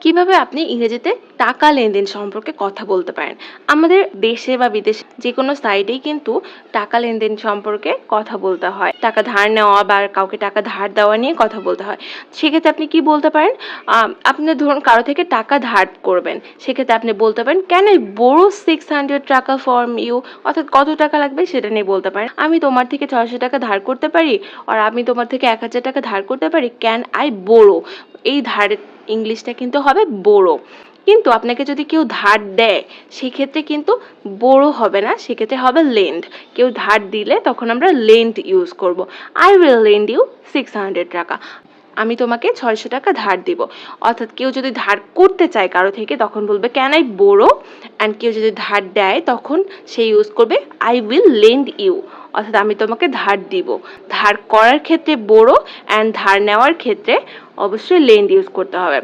কিভাবে আপনি ইংরেজিতে টাকা লেনদেন সম্পর্কে কথা বলতে পারেন? আমাদের দেশে বা বিদেশে যেকোনো সাইটেই কিন্তু টাকা লেনদেন সম্পর্কে কথা বলতে হয়। টাকা ধার নেওয়া বা কাউকে টাকা ধার দেওয়া নিয়ে কথা বলতে হয়। সেক্ষেত্রে আপনি কি বলতে পারেন? আপনি ধরুন কারো থেকে টাকা ধার করবেন। সেক্ষেত্রে আপনি বলতে পারেন, "Can I borrow ৳600 from you?" অর্থাৎ কত টাকা লাগবে সেটা নিয়ে বলতে পারেন। আমি তোমার থেকে ৳৬০০ ধার করতে পারি? আর আমি তোমার থেকে ৳১,০০০ ধার করতে পারি? Can I borrow? এই ধারের ইংলিশটা কিন্তু হবে borrow। কিন্তু আপনাকে যদি কেউ ধার দেয় সেক্ষেত্রে কিন্তু borrow হবে না, সেক্ষেত্রে হবে lend। কেউ ধার দিলে তখন আমরা lend ইউজ করব। I will lend you ৳600। আমি তোমাকে ৳৬০০ ধার দিব। অর্থাৎ কেউ যদি ধার করতে চায় কারো থেকে তখন বলবে can I borrow, and কেউ যদি ধার দেয় তখন সে ইউজ করবে I will lend you। অর্থাৎ আমি তোমাকে ধার দিব। ধার করার ক্ষেত্রে borrow and ধার নেওয়ার ক্ষেত্রে অবশ্যই lend ইউজ করতে হবে।